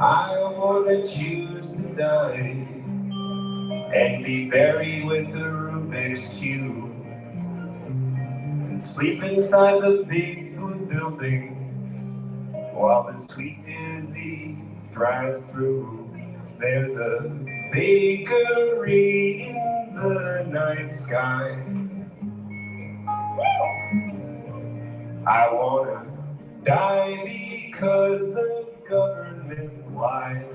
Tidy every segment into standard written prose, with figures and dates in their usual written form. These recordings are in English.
I wanna choose to die and be buried with the Rubik's Cube and sleep inside the big blue building while the sweet disease drives through. There's a bakery in the night sky. I wanna die because the government lied.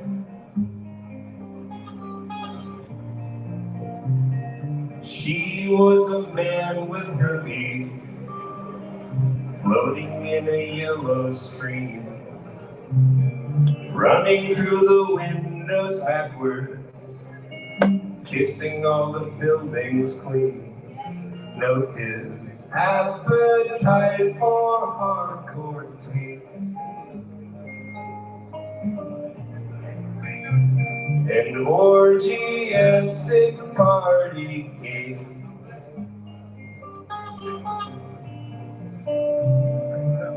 She was a man with herpes, floating in a yellow stream, running through the windows backwards, kissing all the buildings clean. Note his appetite for hardcore tweets. An orgiastic party game.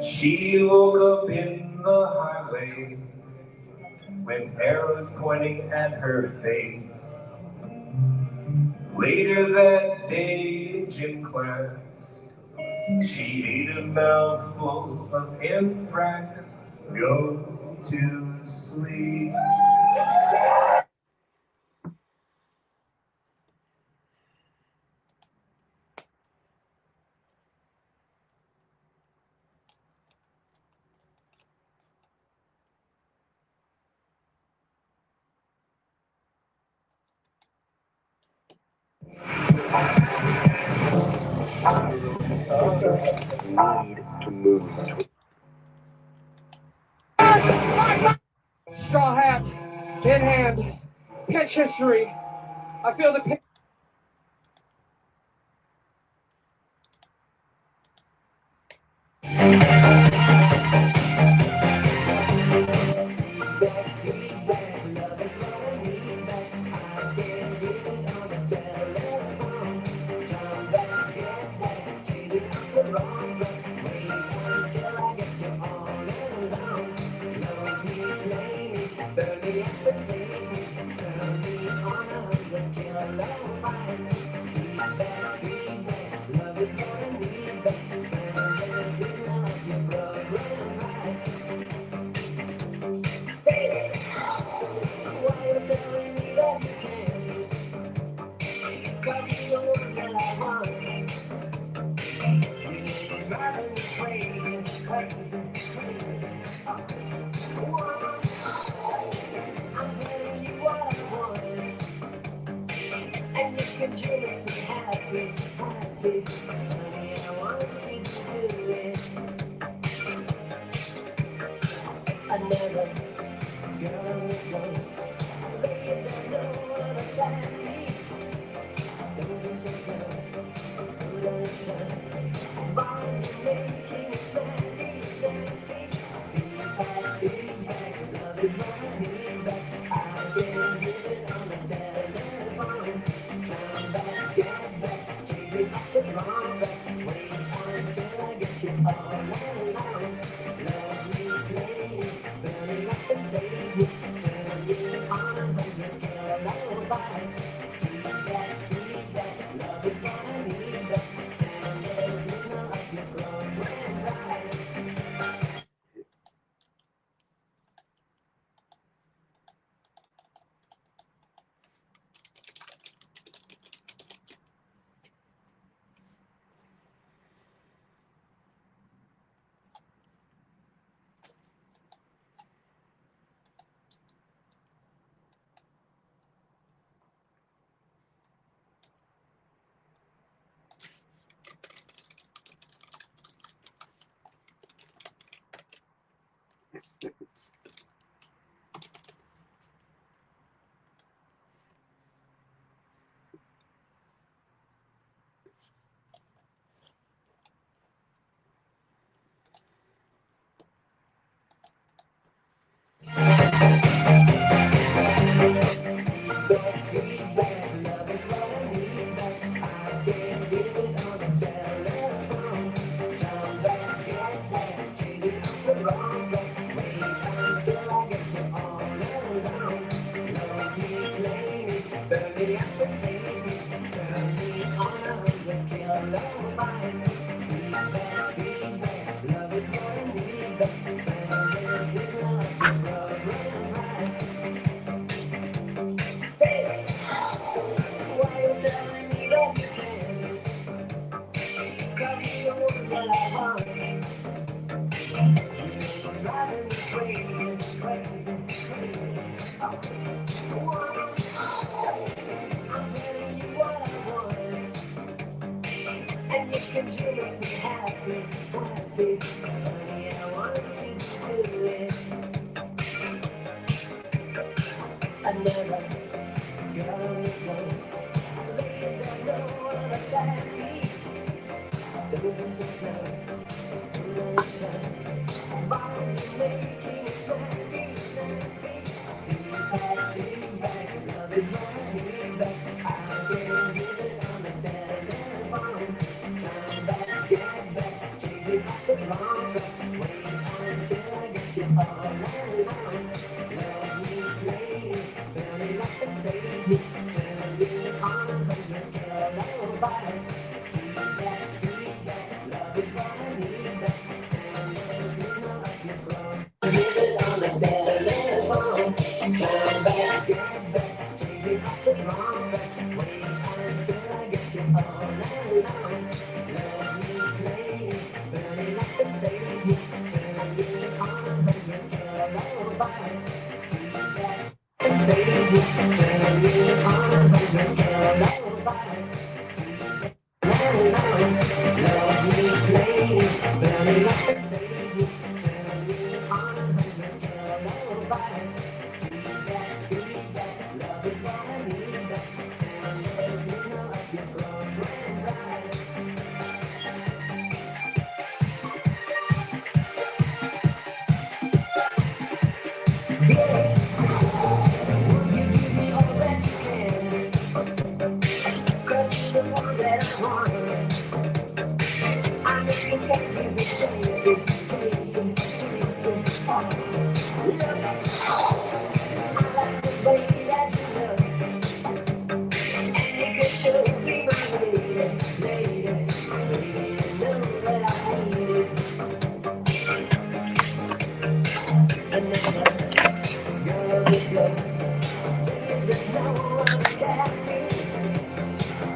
She woke up in the highway with arrows pointing at her face. Later that day in gym class, she ate a mouthful of anthrax. Go to sleep. Need to move. Straw hat in hand, pitch history. I feel the pitch.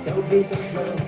Don't be so slow.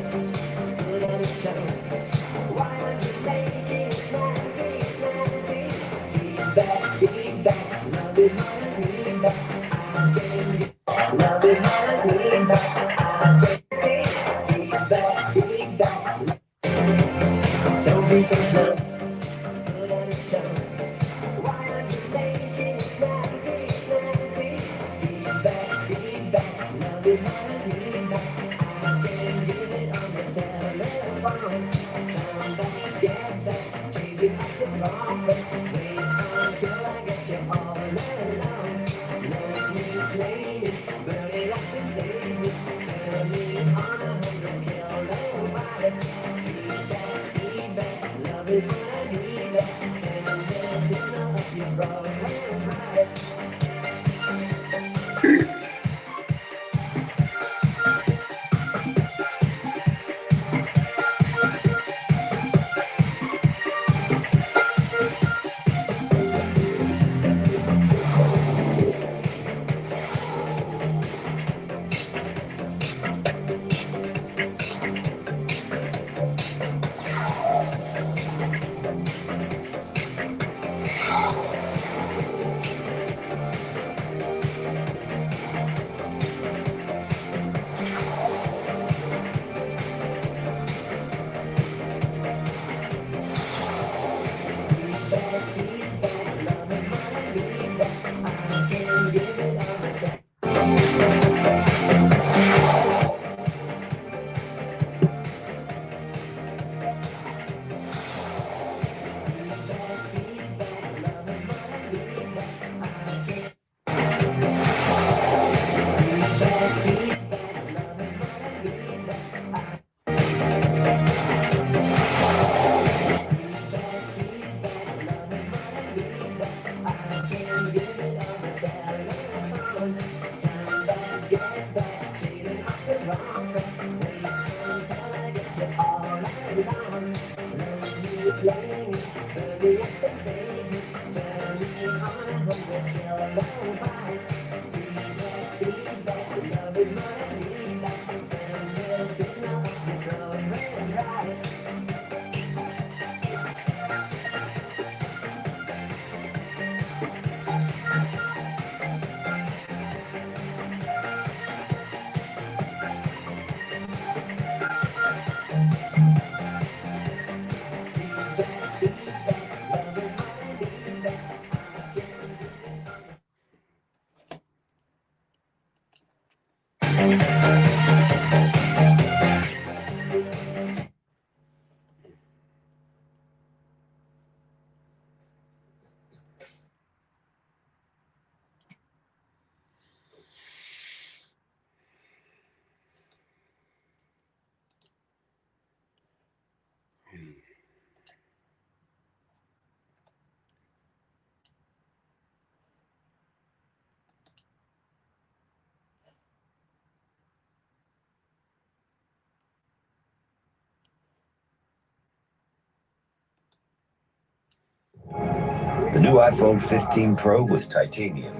The new iPhone 15 Pro with titanium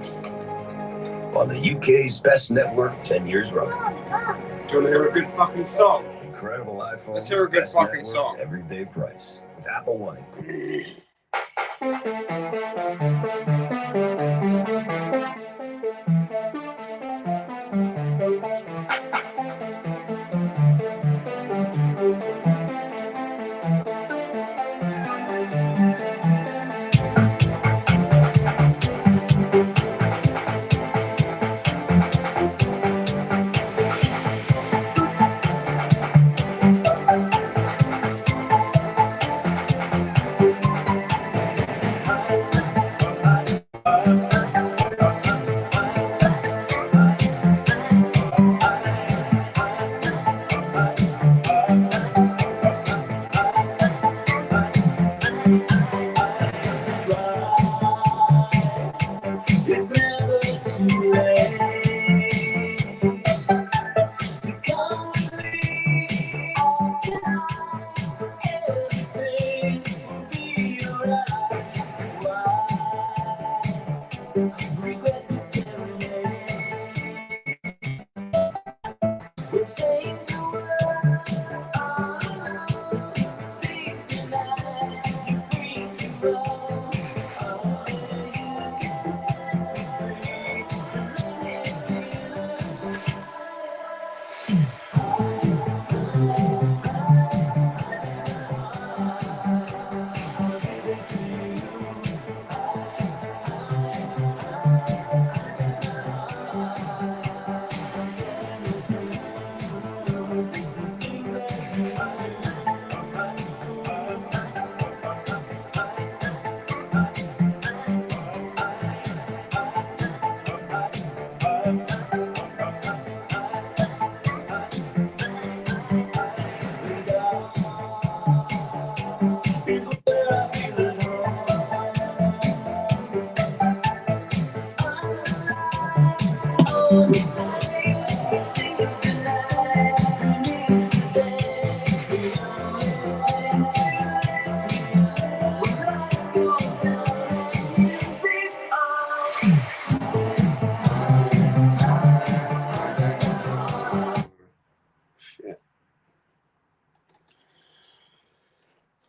on the UK's best network 10 years running. Do you want to hear a good fucking song? Incredible iPhone. Let's hear a good best fucking network, song. Everyday price with Apple One.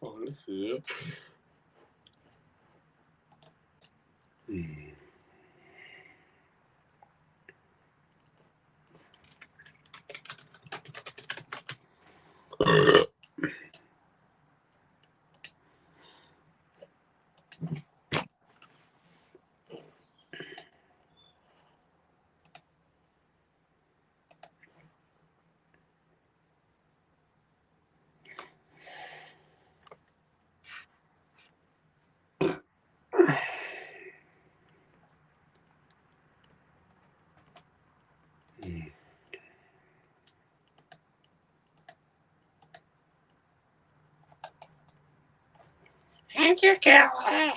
Oh, this is it. Thank you, Kelly.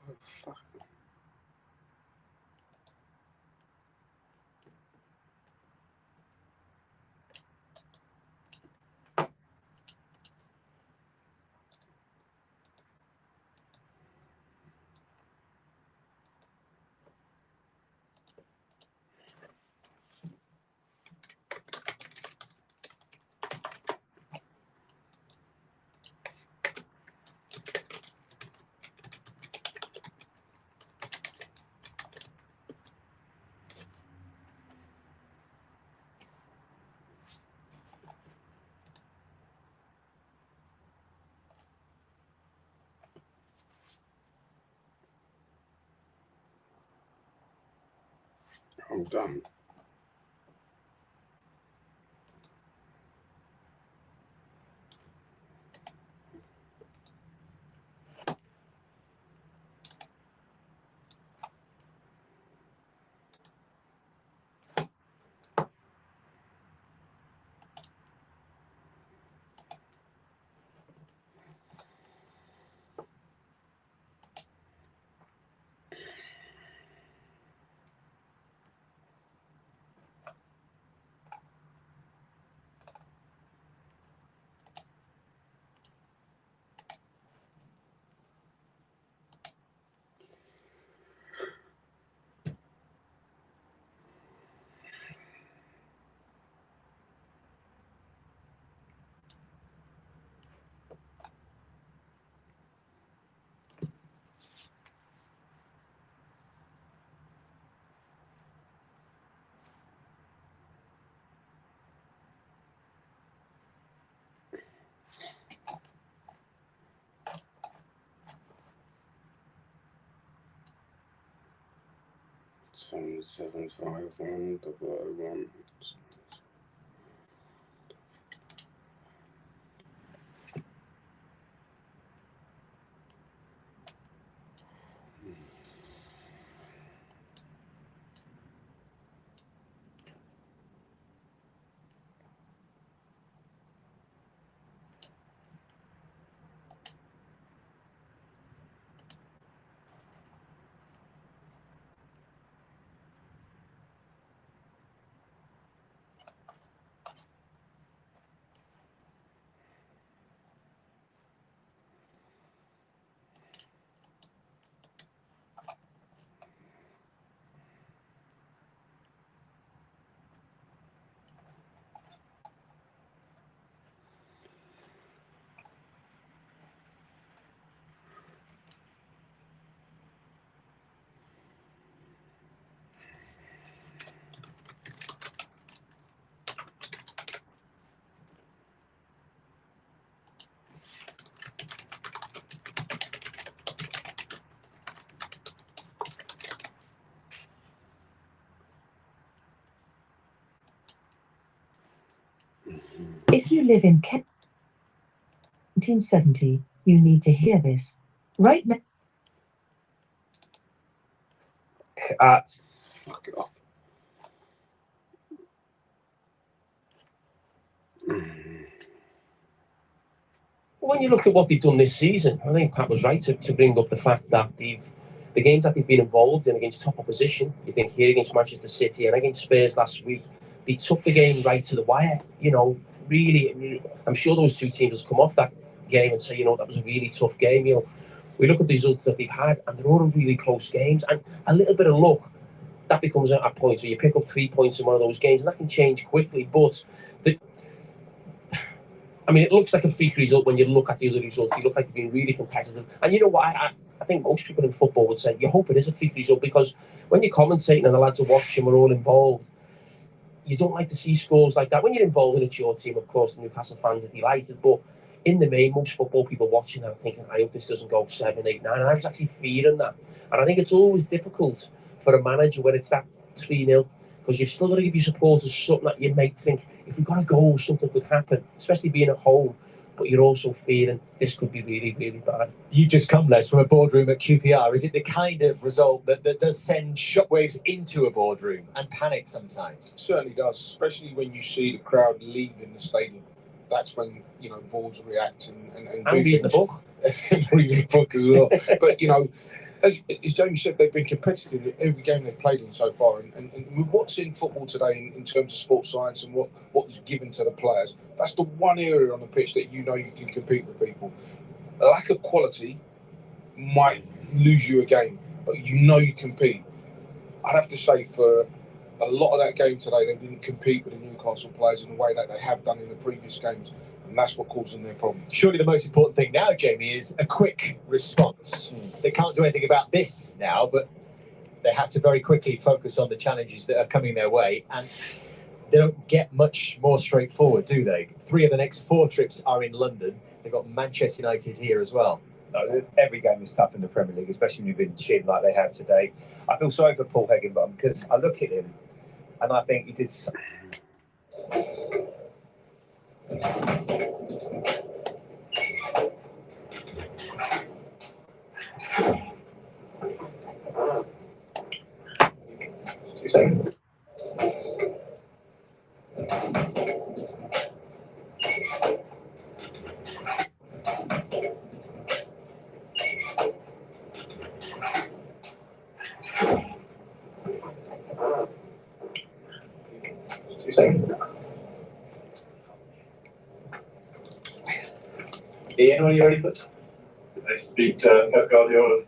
Oh, fuck. I'm done. Seven, 751, 001. If you live in 1970, you need to hear this. Right now. Fuck it off. When you look at what they've done this season, I think Pat was right to bring up the fact that the games that they've been involved in against top opposition, you think here against Manchester City and against Spurs last week, they took the game right to the wire. You know, really, I'm sure those two teams will come off that game and say, you know, that was a really tough game. You know, we look at the results that they've had, and they're all really close games. And a little bit of luck, that becomes a point where you pick up 3 points in one of those games, and that can change quickly. But it looks like a freak result when you look at the other results. They look like they've been really competitive. And you know what? I think most people in football would say, you hope it is a freak result, because when you're commentating and the lads are watching, we're all involved, you don't like to see scores like that. When you're involved and it's your team, of course, the Newcastle fans are delighted. But in the main, most football people watching are thinking, I hope this doesn't go 7, 8, 9. And I was actually fearing that. And I think it's always difficult for a manager when it's that 3-0, because you've still got to give your supporters something that you might think, if we got a goal, something could happen, especially being at home. But you're also feeling this could be really, really bad. You've just come, Les, from a boardroom at QPR. Is it the kind of result that does send shockwaves into a boardroom and panic sometimes? It certainly does, especially when you see the crowd leaving the stadium. That's when, you know, boards react and reading the book. Reading the book as well. But, you know, as Jamie said, they've been competitive in every game they've played in so far. And with what's in football today in terms of sports science and what is given to the players, that's the one area on the pitch that you know you can compete with people. A lack of quality might lose you a game, but you know you compete. I'd have to say for a lot of that game today, they didn't compete with the Newcastle players in the way that they have done in the previous games. And that's what caused them their problems. Surely the most important thing now, Jamie, is a quick response. They can't do anything about this now, but they have to very quickly focus on the challenges that are coming their way. And they don't get much more straightforward, do they? 3 of the next 4 trips are in London. They've got Manchester United here as well. No, every game is tough in the Premier League, especially when you've been chinned like they have today. I feel sorry for Paul Higginbottom, because I look at him and I think he did. Ian, are you ready for it? They speak to Pep Guardiola.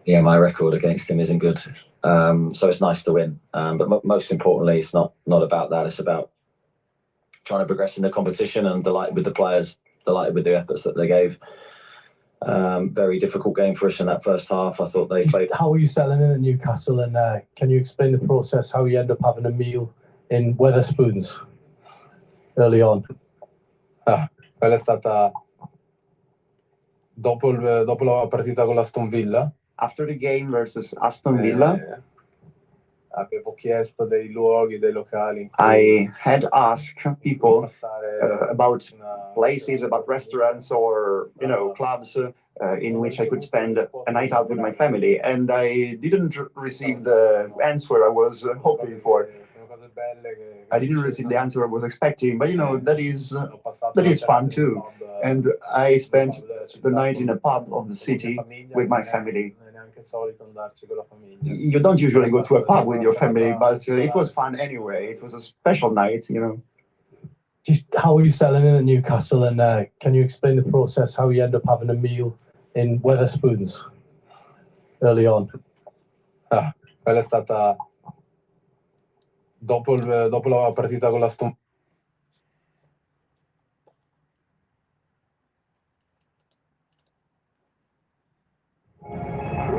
Yeah, my record against him isn't good. So it's nice to win. But most importantly, it's not about that. It's about trying to progress in the competition, and delighted with the players, delighted with the efforts that they gave. Very difficult game for us in that first half. I thought they played. How are you selling in at Newcastle, and can you explain the process, how you end up having a meal in Wetherspoons early on? Quella è stata dopo la partita con l'Aston Villa. After the game versus Aston Villa, avevo chiesto dei luoghi, dei locali. I had asked people about places, about restaurants, or clubs in which I could spend a night out with my family, and I didn't receive the answer I was hoping for. I didn't receive the answer I was expecting, but that is fun too. And I spent the night in a pub of the city with my family. You don't usually go to a pub with your family, but it was fun anyway. It was a special night, Just how are you selling in at Newcastle, and can you explain the process, how you end up having a meal in Wetherspoons early on? Quella è stata dopo la partita con l'Aston.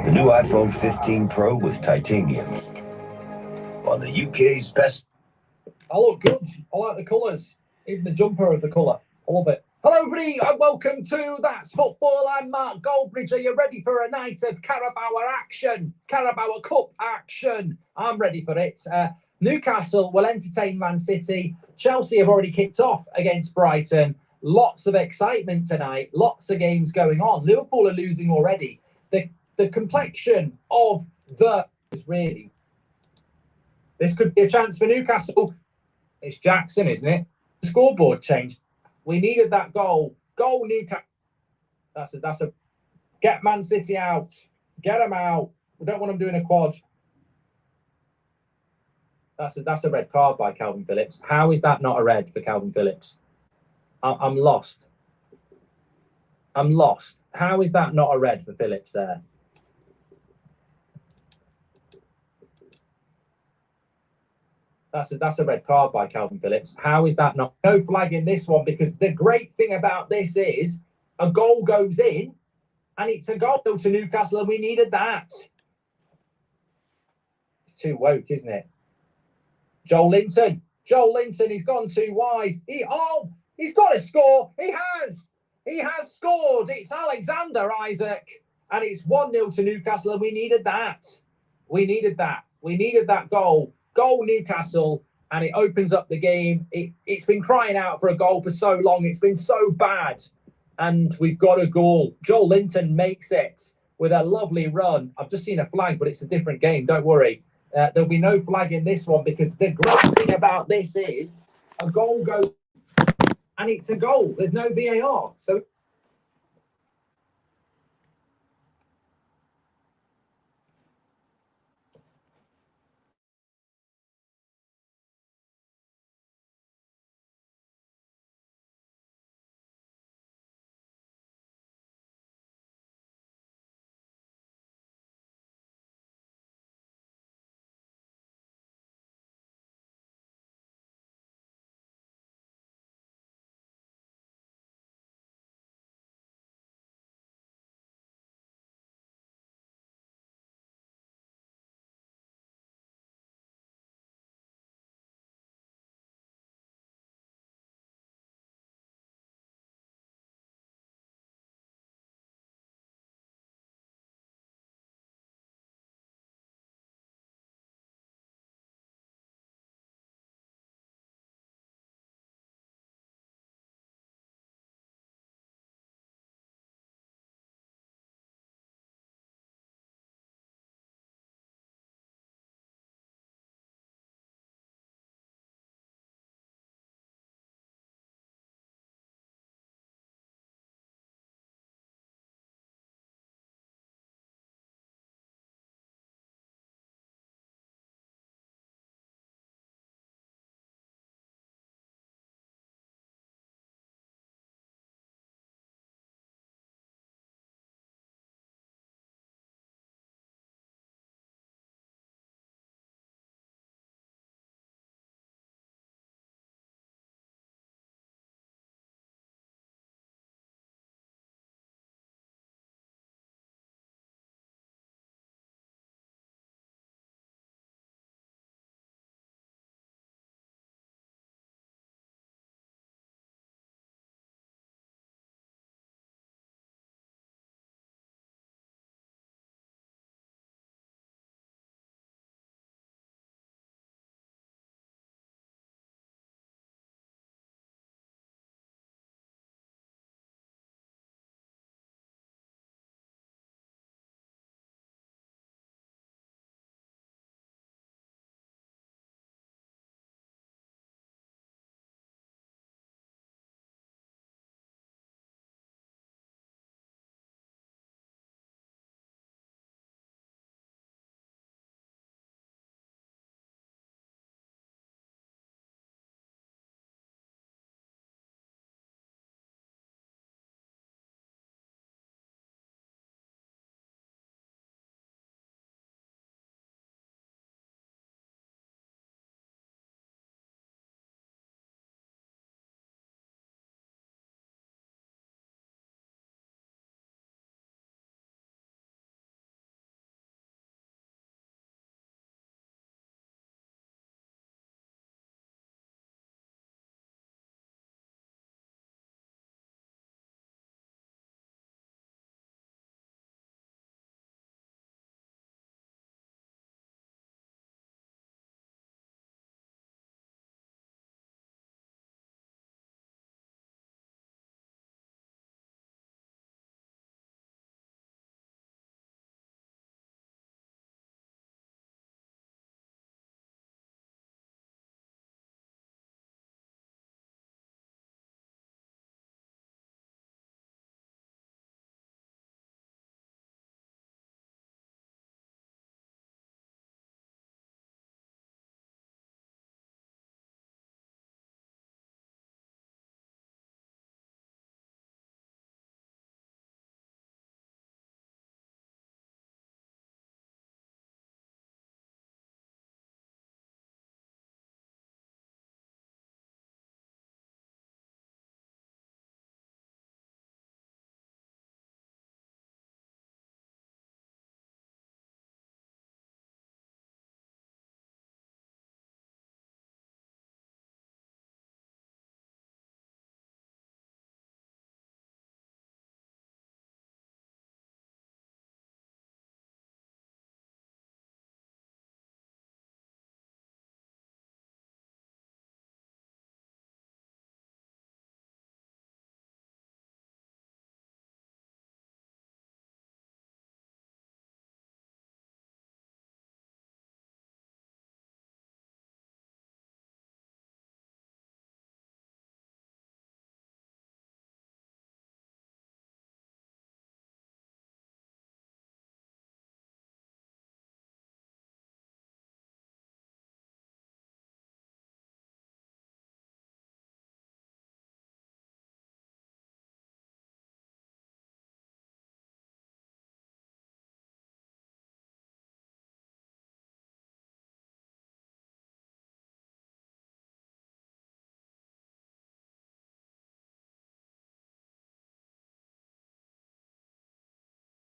The new iPhone 15 Pro with titanium on the UK's best. I look good. I like the colours. Even the jumper of the colour. I love it. Hello, everybody, and welcome to That's Football. I'm Mark Goldbridge. Are you ready for a night of Carabao action? Carabao Cup action. I'm ready for it. Newcastle will entertain Man City. Chelsea have already kicked off against Brighton. Lots of excitement tonight. Lots of games going on. Liverpool are losing already. The complexion of really. This could be a chance for Newcastle. It's Jackson, isn't it? The scoreboard changed We needed that goal. Goal Newcastle. That's a get Man City out. Get them out. We don't want them doing a quad. That's a red card by Calvin Phillips. How is that not a red for Calvin Phillips? I'm lost. I'm lost. How is that not a red for Phillips there? That's a red card by Calvin Phillips. How is that not? No flag in this one, because the great thing about this is a goal goes in and it's a goal to Newcastle, and we needed that. It's too woke, isn't it? Joel Linton, he's gone too wide. He's got to score. He has scored. It's Alexander Isak, and it's 1-0 to Newcastle, and we needed that. We needed that goal. Goal Newcastle, and it opens up the game. It's been crying out for a goal for so long. It's been so bad, and we've got a goal. Joel Linton makes it with a lovely run. I've just seen a flag, but it's a different game. Don't worry. There'll be no flag in this one, because the great thing about this is a goal goes, and it's a goal. There's no VAR. So